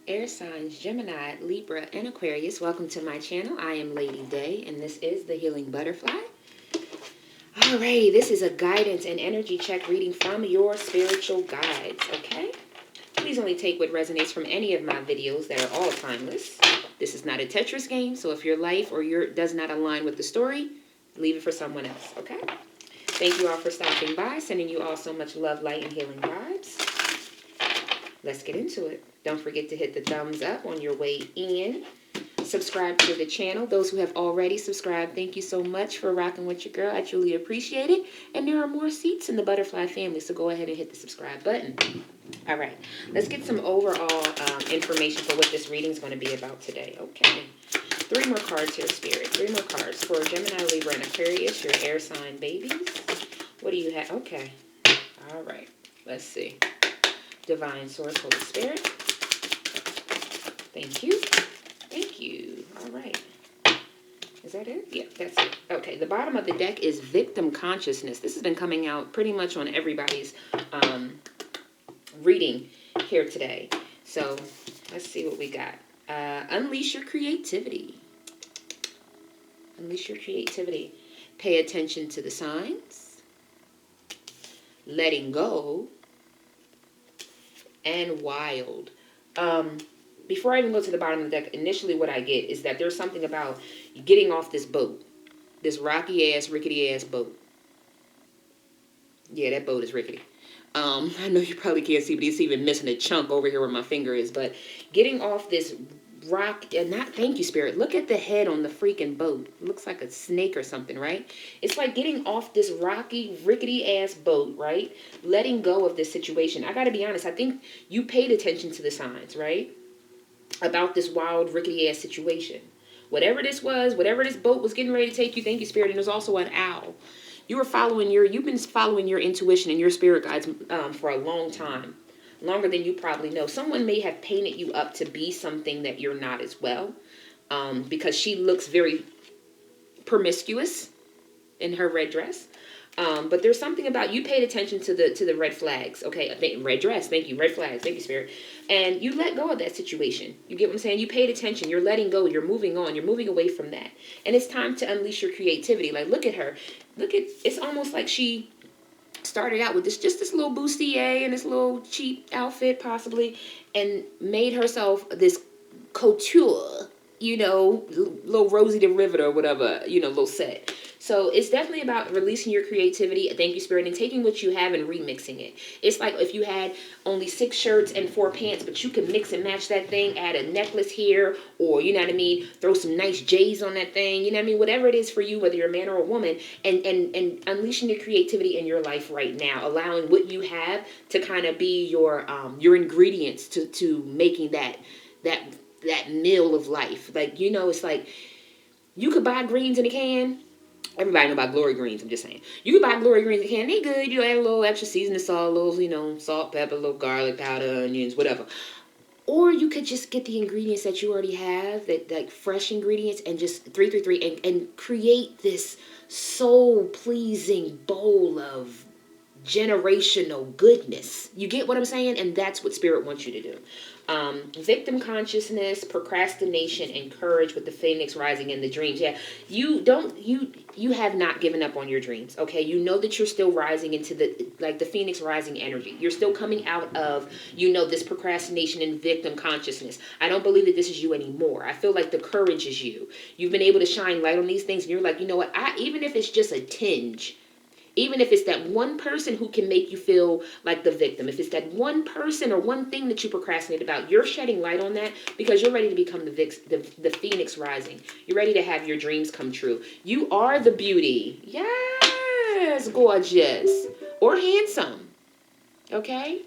air signs, Gemini, Libra, and Aquarius. Welcome to my channel. I am Lady Day, and this is the Healing Butterfly. Alrighty, this is a guidance and energy check reading from your spiritual guides, okay? Please only take what resonates from any of my videos that are all timeless. This is not a Tetris game, so if your life or your does not align with the story, leave it for someone else, okay? Thank you all for stopping by, sending you all so much love, light, and healing vibes. Let's get into it. Don't forget to hit the thumbs up on your way in. Subscribe to the channel. Those who have already subscribed, thank you so much for rocking with your girl. I truly appreciate it. And there are more seats in the butterfly family, so go ahead and hit the subscribe button. All right, let's get some overall information for what this reading is going to be about today. Okay, 3 more cards here, Spirit. 3 more cards for Gemini, Libra, and Aquarius, your air sign babies. What do you have? Okay, all right, let's see. Divine Source, Holy Spirit. Thank you. Thank you. All right. Is that it? Yeah, that's it. Okay, the bottom of the deck is Victim Consciousness. This has been coming out pretty much on everybody's reading here today. So, let's see what we got. Unleash your creativity. Unleash your creativity. Pay attention to the signs. Letting go. And wild. Before I even go to the bottom of the deck, initially what I get is that there's something about getting off this boat. This rocky ass, rickety ass boat. Yeah, that boat is rickety. I know you probably can't see, but it's even missing a chunk over here where my finger is. But getting off this rock, thank you, Spirit. Look at the head on the freaking boat. It looks like a snake or something, right? It's like getting off this rocky, rickety ass boat, right? Letting go of this situation. I gotta be honest, I think you paid attention to the signs, right? About this wild, rickety ass situation. Whatever this was, whatever this boat was getting ready to take you, thank you, Spirit. And there's also an owl. You've been following your intuition and your spirit guides for a long time. Longer than you probably know. Someone may have painted you up to be something that you're not as well. Because she looks very promiscuous in her red dress. But there's something about you paid attention to the red flags. Okay, red dress, thank you. Red flags, thank you, Spirit. And you let go of that situation. You get what I'm saying? You paid attention. You're letting go. You're moving on. You're moving away from that. And it's time to unleash your creativity. Like, look at her. It's almost like she started out with just this little bustier and this little cheap outfit possibly, and made herself this couture, little Rosie the Riveter or whatever, little set. So it's definitely about releasing your creativity, thank you, Spirit, and taking what you have and remixing it. It's like if you had only 6 shirts and 4 pants, but you can mix and match that thing, add a necklace here, or, you know what I mean, throw some nice J's on that thing, you know what I mean, whatever it is for you, whether you're a man or a woman, and unleashing your creativity in your life right now, allowing what you have to kind of be your ingredients to making that meal of life. Like, it's like you could buy greens in a can. Everybody know about glory greens, I'm just saying. You can buy glory greens in a can. They good. You add a little extra seasoning salt, a little, salt, pepper, a little garlic powder, onions, whatever. Or you could just get the ingredients that you already have, that like fresh ingredients, and just 333 and create this soul-pleasing bowl of generational goodness. You get what I'm saying? And that's what Spirit wants you to do. Victim consciousness, procrastination, and courage with the phoenix rising in the dreams. Yeah, you have not given up on your dreams. Okay, you know that you're still rising into the phoenix rising energy. You're still coming out of this procrastination and victim consciousness. I don't believe that this is you anymore. I feel like the courage is you. You've been able to shine light on these things, and you're like, you know what? Even if it's just a tinge. Even if it's that one person who can make you feel like the victim, if it's that one person or one thing that you procrastinate about, you're shedding light on that because you're ready to become the phoenix rising. You're ready to have your dreams come true. You are the beauty. Yes, gorgeous or handsome. Okay?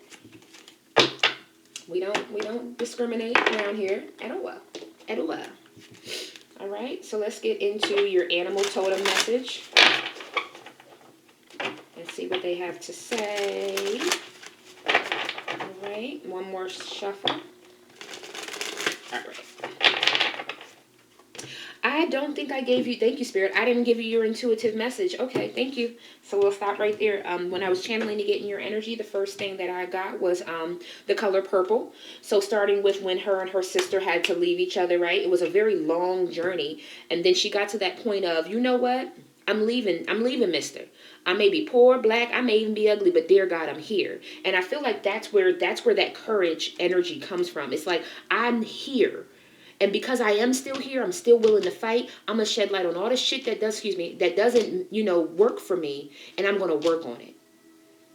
We don't discriminate around here at all. At all. All right, so let's get into your animal totem message. Let's see what they have to say. All right, one more shuffle. All right. I I don't think I gave you, thank you, Spirit. I didn't give you your intuitive message. Okay, thank you. So we'll stop right there. When I was channeling to get in your energy, the first thing that I got was the color purple. So starting with when her and her sister had to leave each other, right? It was a very long journey. And then she got to that point of, you know what? I'm leaving, mister. I may be poor, black, I may even be ugly, but dear God, I'm here. And I feel like that's where that courage energy comes from. It's like, I'm here. And because I am still here, I'm still willing to fight. I'm going to shed light on all the shit that doesn't, work for me. And I'm going to work on it.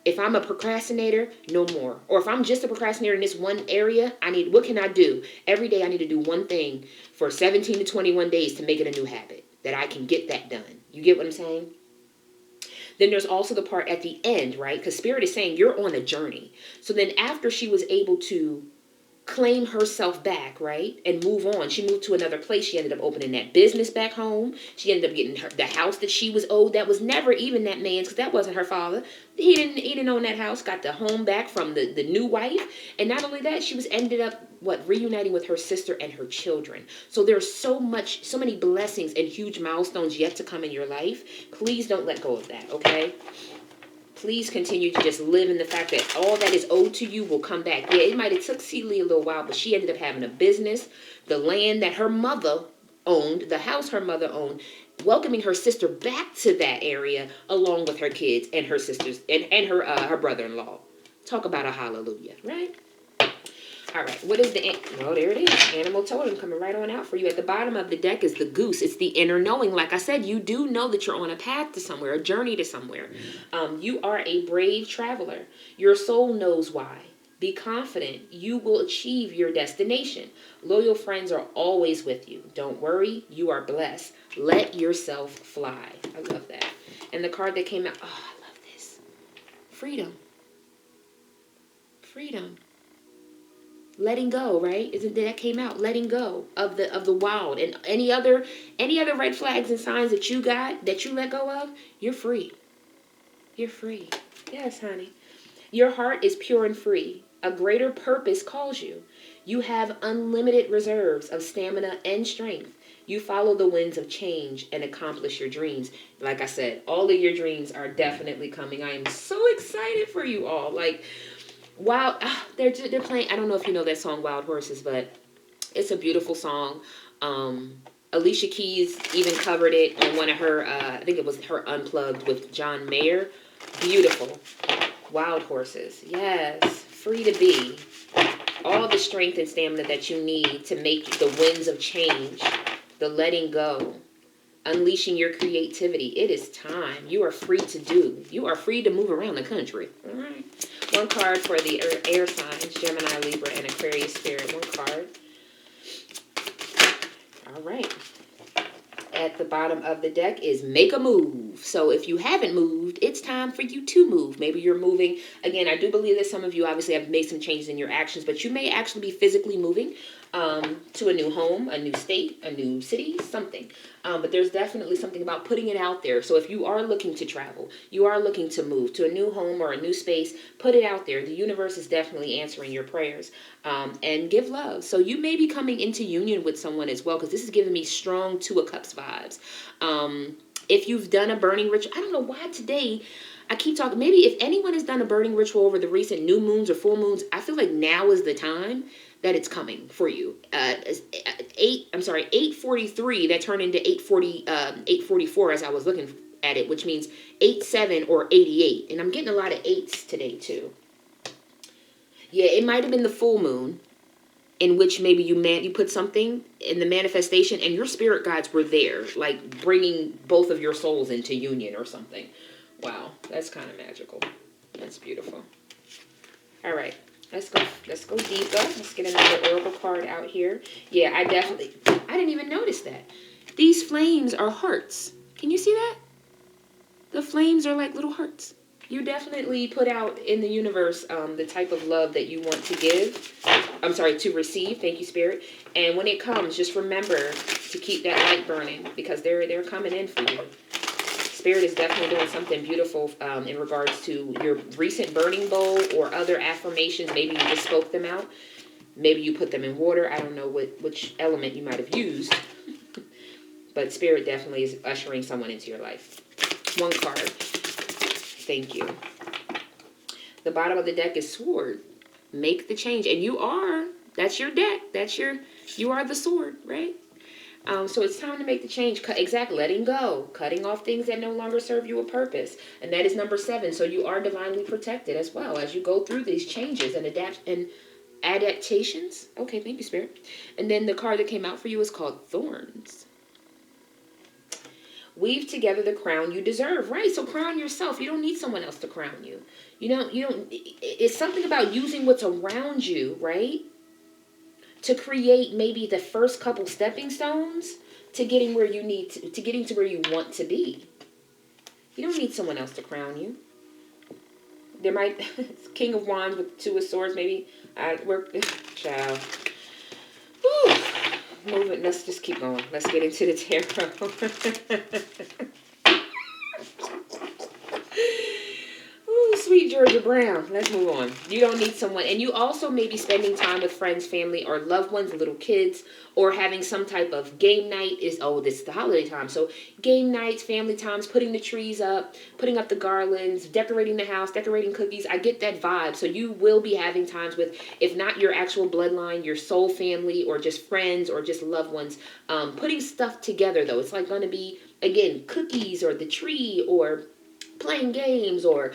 If I'm a procrastinator, no more. Or if I'm just a procrastinator in this one area, what can I do? Every day I need to do one thing for 17 to 21 days to make it a new habit. That I can get that done. You get what I'm saying? Then there's also the part at the end, right? Because Spirit is saying you're on a journey. So then after she was able to claim herself back, right? And move on. She moved to another place. She ended up opening that business back home. She ended up getting the house that she was owed. That was never even that man's, because that wasn't her father. He didn't own that house. Got the home back from the new wife. And not only that, she was ended up reuniting with her sister and her children. So there's so many blessings and huge milestones yet to come in your life. Please don't let go of that, okay? Please continue to just live in the fact that all that is owed to you will come back. Yeah, it might have took Celia a little while, but she ended up having a business, the land that her mother owned, the house her mother owned, welcoming her sister back to that area along with her kids and her sisters and her brother-in-law. Talk about a hallelujah, right? All right, what is there it is. Animal totem coming right on out for you. At the bottom of the deck is the goose. It's the inner knowing. Like I said, you do know that you're on a path to somewhere, a journey to somewhere. You are a brave traveler. Your soul knows why. Be confident. You will achieve your destination. Loyal friends are always with you. Don't worry. You are blessed. Let yourself fly. I love that. And the card that came out, oh, I love this. Freedom. Freedom. Letting go, right? Isn't that came out? Letting go of the wild and any other red flags and signs that you got that you let go of. You're free. You're free. Yes, honey. Your heart is pure and free. A greater purpose calls you. You have unlimited reserves of stamina and strength. You follow the winds of change and accomplish your dreams. Like I said, all of your dreams are definitely coming. I am so excited for you all. Like. Wow, they're playing. I don't know if you know that song Wild Horses, but it's a beautiful song. Alicia Keys even covered it in one of her, I think it was her Unplugged with John Mayer. Beautiful. Wild Horses. Yes. Free to be. All the strength and stamina that you need to make the winds of change, the letting go, unleashing your creativity. It is time. You are free to do. You are free to move around the country. All right. One card for the air signs, Gemini, Libra, and Aquarius spirit. One card. All right. At the bottom of the deck is make a move. So if you haven't moved, it's time for you to move. Maybe you're moving. Again, I do believe that some of you obviously have made some changes in your actions, but you may actually be physically moving to a new home, a new state, a new city, something. But there's definitely something about putting it out there. So if you are looking to travel, you are looking to move to a new home or a new space, put it out there. The universe is definitely answering your prayers. And give love. So you may be coming into union with someone as well, because this is giving me strong Two of Cups vibes. If you've done a burning ritual, I don't know why today I keep talking. Maybe if anyone has done a burning ritual over the recent new moons or full moons, I feel like now is the time that it's coming for you. 8:43, that turned into 8:44 as I was looking at it, which means 87 or 88. And I'm getting a lot of 8s today too. Yeah, it might have been the full moon in which maybe you put something in the manifestation and your spirit guides were there, like bringing both of your souls into union or something. Wow, that's kind of magical. That's beautiful. All right. Let's go deeper. Let's get another oracle card out here. Yeah, I didn't even notice that. These flames are hearts. Can you see that? The flames are like little hearts. You definitely put out in the universe the type of love that you want to to receive. Thank you, Spirit. And when it comes, just remember to keep that light burning, because they're coming in for you. Spirit is definitely doing something beautiful in regards to your recent burning bowl or other affirmations. Maybe you just spoke them out. Maybe you put them in water. I don't know which element you might have used. But Spirit definitely is ushering someone into your life. One card. Thank you. The bottom of the deck is Sword. Make the change. And that's your deck. You are the sword, right? So it's time to make the change. Exactly. Letting go. Cutting off things that no longer serve you a purpose. And that is number 7. So you are divinely protected as well as you go through these changes and adaptations. Okay, thank you, Spirit. And then the card that came out for you is called Thorns. Weave together the crown you deserve, right? So crown yourself. You don't need someone else to crown you. You don't, it's something about using what's around you, right? To create maybe the first couple stepping stones to getting where you need to getting to where you want to be. You don't need someone else to crown you. There might, King of Wands with 2 of Swords, maybe. Child. Whew. Moving. Let's just keep going. Let's get into the tarot. Ooh, sweet Georgia Brown. Let's move on. You don't need someone. And you also may be spending time with friends, family, or loved ones, little kids, or having some type of game night. This is the holiday time. So game nights, family times, putting the trees up, putting up the garlands, decorating the house, decorating cookies. I get that vibe. So you will be having times with, if not your actual bloodline, your soul family, or just friends, or just loved ones, putting stuff together, though. It's like going to be, again, cookies, or the tree, or playing games, or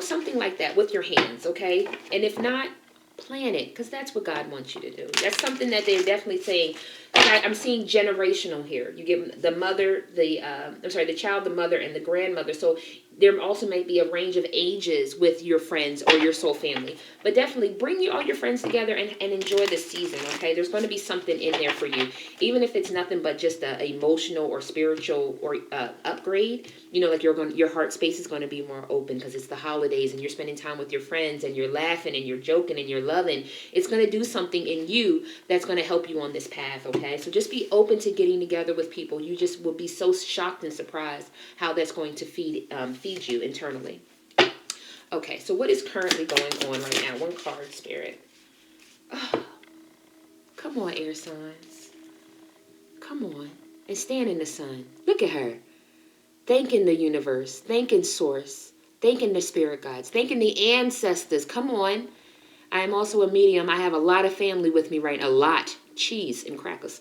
something like that with your hands. Okay, and if not, plan it, because that's what God wants you to do. That's something that they're definitely saying. I'm seeing generational here. You give the mother, the child, the mother, and the grandmother. So there also might be a range of ages with your friends or your soul family. But definitely bring all your friends together and enjoy this season, okay? There's going to be something in there for you. Even if it's nothing but just an emotional or spiritual or upgrade, like your heart space is going to be more open because it's the holidays and you're spending time with your friends and you're laughing and you're joking and you're loving. It's going to do something in you that's going to help you on this path, okay? So just be open to getting together with people. You just will be so shocked and surprised how that's going to feed you internally. Okay, so what is currently going on right now? One card, Spirit. Oh, come on, air signs. Come on. And stand in the sun. Look at her. Thanking the universe. Thanking Source. Thanking the spirit guides. Thanking the ancestors. Come on. I am also a medium. I have a lot of family with me right now. A lot. Cheese and crackers.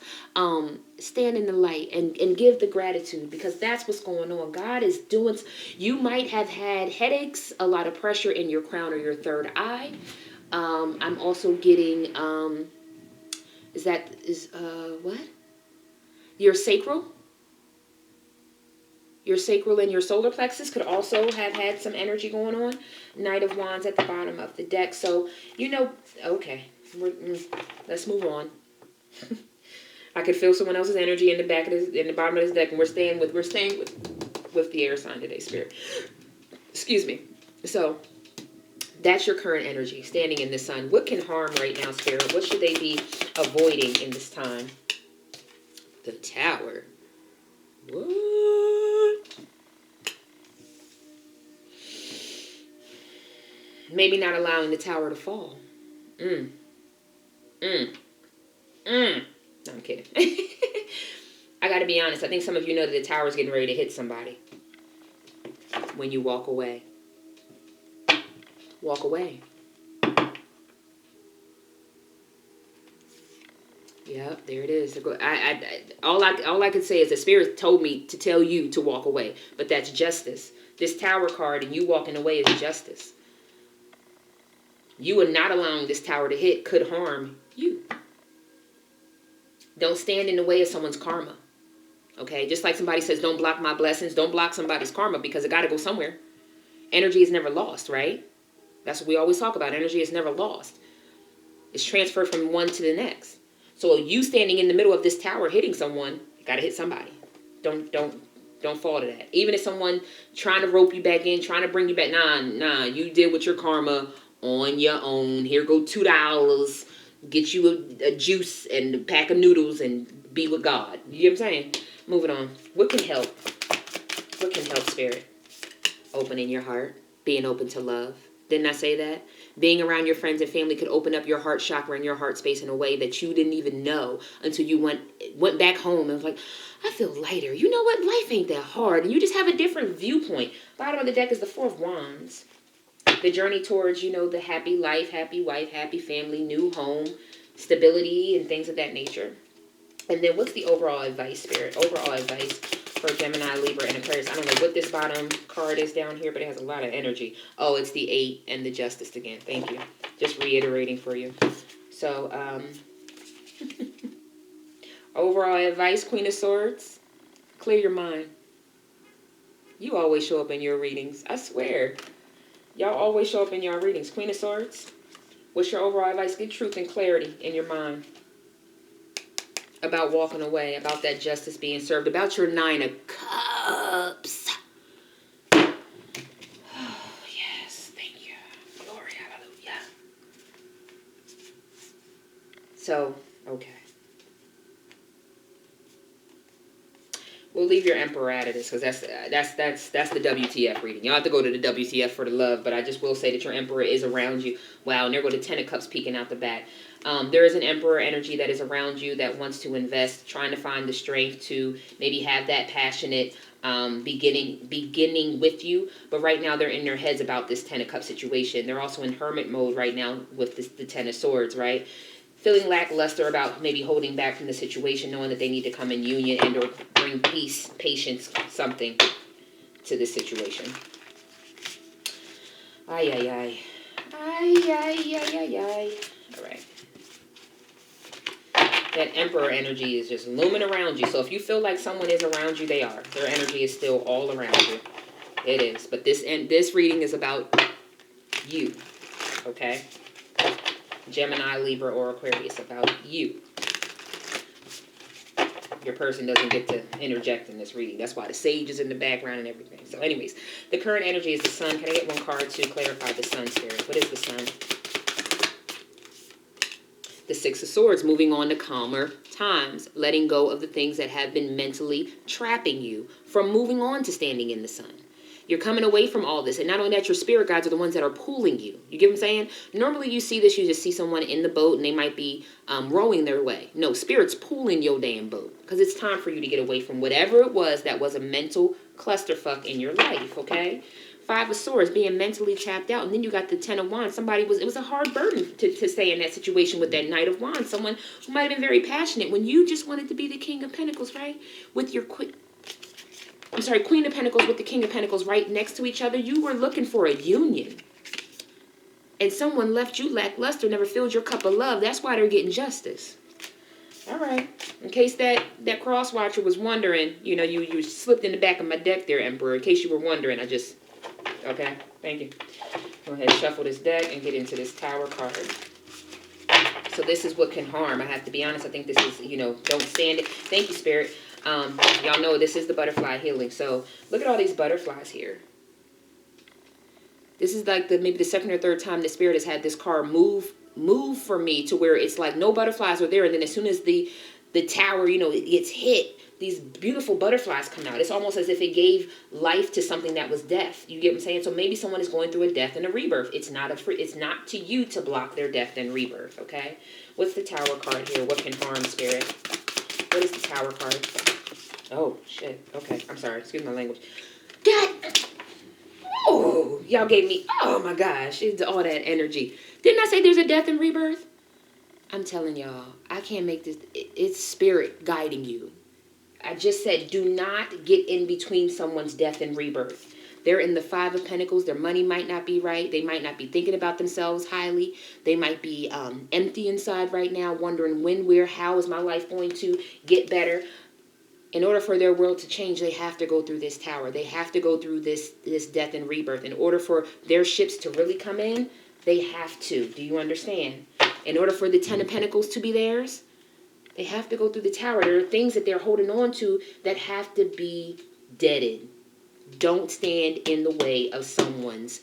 Stand in the light and give the gratitude, because that's what's going on. God is doing. You might have had headaches, a lot of pressure in your crown or your third eye. I'm also getting what? Your sacral. Your sacral and your solar plexus could also have had some energy going on. Knight of Wands at the bottom of the deck. So, okay, let's move on. I could feel someone else's energy in the bottom of this deck, and we're staying with the air sign today, Spirit. Excuse me. So that's your current energy, standing in the sun. What can harm right now, Spirit? What should they be avoiding in this time? The Tower. What? Maybe not allowing the tower to fall. No, I'm kidding. I got to be honest. I think some of you know that the tower is getting ready to hit somebody when you walk away. Walk away. Yep, there it is. All I could say is the Spirit told me to tell you to walk away, but that's justice. This Tower card and you walking away is justice. You are not allowing this tower to hit could harm you. Don't stand in the way of someone's karma. Okay, just like somebody says, don't block my blessings, don't block somebody's karma, because it got to go somewhere. Energy is never lost, right? That's what we always talk about. Energy is never lost. It's transferred from one to the next. So you standing in the middle of this tower hitting someone, you got to hit somebody. Don't fall to that. Even if someone trying to rope you back in, trying to bring you back, nah, you deal with your karma on your own. Here go $2. Get you a juice and a pack of noodles and be with God. You know what I'm saying? Moving on. What can help? What can help, Spirit? Opening your heart. Being open to love. Didn't I say that? Being around your friends and family could open up your heart chakra and your heart space in a way that you didn't even know until you went back home and was like, I feel lighter. You know what? Life ain't that hard. And you just have a different viewpoint. Bottom of the deck is the Four of Wands. The journey towards, the happy life, happy wife, happy family, new home, stability, and things of that nature. And then what's the overall advice, Spirit? Overall advice for Gemini, Libra, and Aquarius. I don't know what this bottom card is down here, but it has a lot of energy. Oh, it's the 8 and the Justice again. Thank you. Just reiterating for you. So, overall advice, Queen of Swords. Clear your mind. You always show up in your readings. I swear. Y'all always show up in your readings. Queen of Swords. What's your overall advice? Get truth and clarity in your mind. About walking away. About that justice being served. About your 9 of Cups. Oh, yes. Thank you. Glory. Hallelujah. So, okay. We'll leave your Emperor out of this because that's the WTF reading. Y'all have to go to the WTF for the love, but I just will say that your Emperor is around you. Wow, and there go the 10 of Cups peeking out the back. There is an Emperor energy that is around you that wants to invest, trying to find the strength to maybe have that passionate beginning with you. But right now they're in their heads about this 10 of Cups situation. They're also in hermit mode right now with the 10 of Swords, right? Feeling lackluster about maybe holding back from the situation, knowing that they need to come in union and or bring peace, patience, something to this situation. Ay, ay, ay. Ay, ay, ay, ay, ay. All right. That Emperor energy is just looming around you. So if you feel like someone is around you, they are. Their energy is still all around you. It is. But this reading is about you. Okay? Gemini, Libra, or Aquarius, about you. Your person doesn't get to interject in this reading. That's why the sage is in the background and everything. So anyways, the current energy is the Sun. Can I get one card to clarify the Sun, Spirit? What is the Sun? The Six of Swords, moving on to calmer times. Letting go of the things that have been mentally trapping you from moving on to standing in the sun. You're coming away from all this. And not only that, your spirit guides are the ones that are pulling you. You get what I'm saying? Normally you see this, you just see someone in the boat and they might be rowing their way. No, spirit's pulling your damn boat. Because it's time for you to get away from whatever it was that was a mental clusterfuck in your life, okay? 5 of Swords, being mentally tapped out. And then you got the 10 of Wands. It was a hard burden to stay in that situation with that Knight of Wands. Someone who might have been very passionate when you just wanted to be the King of Pentacles, right? With your Queen of Pentacles with the King of Pentacles right next to each other. You were looking for a union. And someone left you lackluster, never filled your cup of love. That's why they're getting justice. All right. In case that cross watcher was wondering, you slipped in the back of my deck there, Emperor. In case you were wondering, okay, thank you. Go ahead, shuffle this deck and get into this Tower card. So this is what can harm. I have to be honest. I think this is, don't stand it. Thank you, Spirit. Y'all know this is the butterfly healing. So look at all these butterflies here. This is like maybe the second or third time the Spirit has had this card move for me to where it's like no butterflies are there. And then as soon as the tower, it gets hit, these beautiful butterflies come out. It's almost as if it gave life to something that was death. You get what I'm saying? So maybe someone is going through a death and a rebirth. It's not to you to block their death and rebirth, okay? What's the Tower card here? What can harm, Spirit? What is the Tower card? Oh, shit. Okay, I'm sorry. Excuse my language. God! Oh, y'all gave me, oh my gosh, it's all that energy. Didn't I say there's a death and rebirth? I'm telling y'all, I can't make this, it's Spirit guiding you. I just said, do not get in between someone's death and rebirth. They're in the 5 of Pentacles. Their money might not be right. They might not be thinking about themselves highly. They might be empty inside right now, wondering when, where, how is my life going to get better. In order for their world to change, they have to go through this tower. They have to go through this death and rebirth. In order for their ships to really come in, they have to. Do you understand? In order for the 10 of Pentacles to be theirs, they have to go through the tower. There are things that they're holding on to that have to be deaded. Don't stand in the way of someone's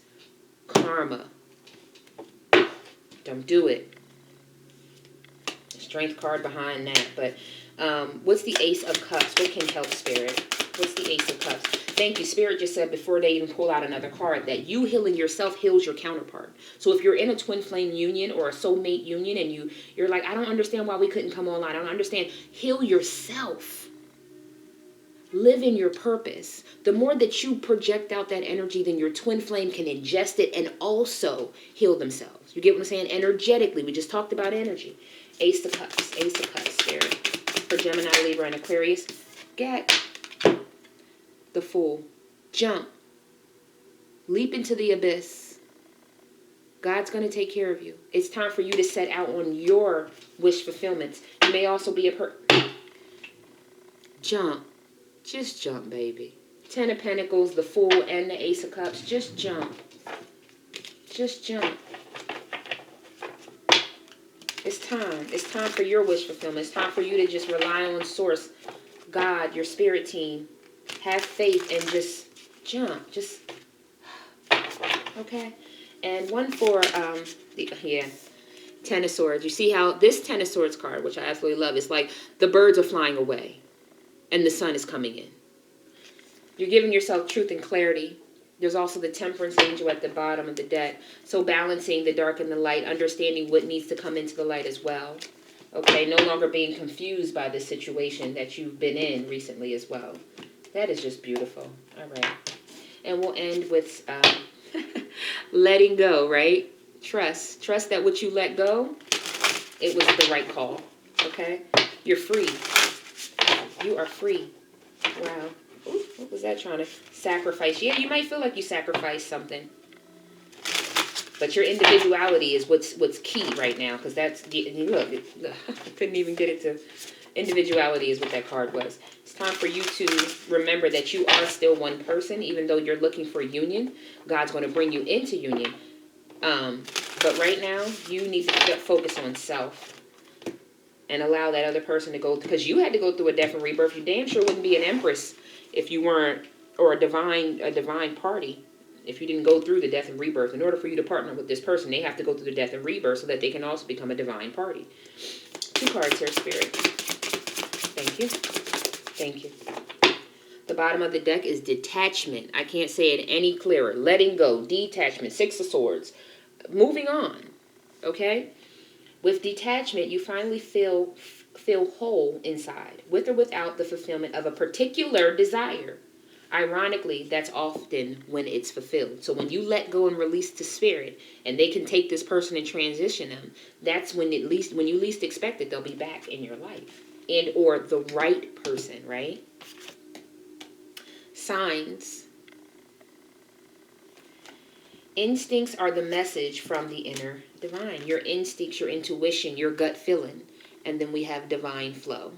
karma. Don't do it. Strength card behind that. But what's the Ace of Cups? What can help, Spirit? What's the Ace of Cups? Thank you. Spirit just said before they even pull out another card that you healing yourself heals your counterpart. So if you're in a twin flame union or a soulmate union and you're like, I don't understand why we couldn't come online. I don't understand. Heal yourself. Live in your purpose. The more that you project out that energy, then your twin flame can ingest it and also heal themselves. You get what I'm saying? Energetically. We just talked about energy. Ace of Cups. Ace of Cups, Spirit. For Gemini, Libra, and Aquarius. Get the Fool. Jump. Leap into the abyss. God's going to take care of you. It's time for you to set out on your wish fulfillments. You may also be jump. Just jump, baby. 10 of Pentacles, the Fool, and the Ace of Cups. Just jump. Just jump. It's time. It's time for your wish fulfillment. It's time for you to just rely on Source, God, your spirit team. Have faith and just jump. Just, okay? And one for, Ten of Swords. You see how this Ten of Swords card, which I absolutely love, is like the birds are flying away and the sun is coming in. You're giving yourself truth and clarity. There's also the Temperance Angel at the bottom of the deck. So balancing the dark and the light, understanding what needs to come into the light as well. Okay, no longer being confused by the situation that you've been in recently as well. That is just beautiful. All right. And we'll end with letting go, right? Trust. Trust that what you let go, it was the right call. Okay? You're free. You are free. Wow. Ooh, what was that trying to sacrifice? Yeah, you might feel like you sacrificed something. But your individuality is what's key right now. Because that's, look, I couldn't even get it to, individuality is what that card was. It's time for you to remember that you are still one person, even though you're looking for union. God's going to bring you into union. But right now, you need to focus on self. And allow that other person to go, because you had to go through a death and rebirth. You damn sure wouldn't be an empress if you weren't, or a divine party, if you didn't go through the death and rebirth. In order for you to partner with this person, they have to go through the death and rebirth so that they can also become a divine party. 2 cards here, Spirit. Thank you. Thank you. The bottom of the deck is Detachment. I can't say it any clearer. Letting go. Detachment. 6 of Swords. Moving on. Okay? With detachment, you finally feel whole inside, with or without the fulfillment of a particular desire. Ironically, that's often when it's fulfilled. So when you let go and release to spirit, and they can take this person and transition them, that's when you least expect it, they'll be back in your life. And or the right person, right? Signs. Instincts are the message from the inner divine. Your instincts, your intuition, your gut feeling. And then we have divine flow.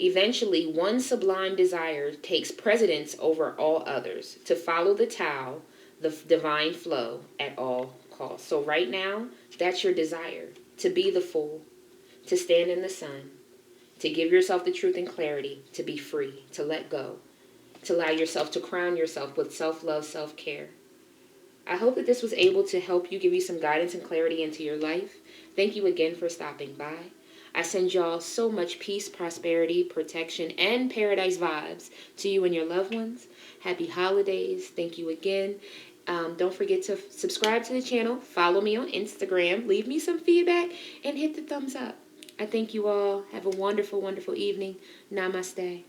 Eventually, one sublime desire takes precedence over all others. To follow the Tao, the divine flow at all costs. So right now, that's your desire. To be the Fool. To stand in the sun. To give yourself the truth and clarity. To be free. To let go. To allow yourself to crown yourself with self-love, self-care. I hope that this was able to help you, give you some guidance and clarity into your life. Thank you again for stopping by. I send y'all so much peace, prosperity, protection, and paradise vibes to you and your loved ones. Happy holidays. Thank you again. Don't forget to subscribe to the channel. Follow me on Instagram. Leave me some feedback and hit the thumbs up. I thank you all. Have a wonderful, wonderful evening. Namaste.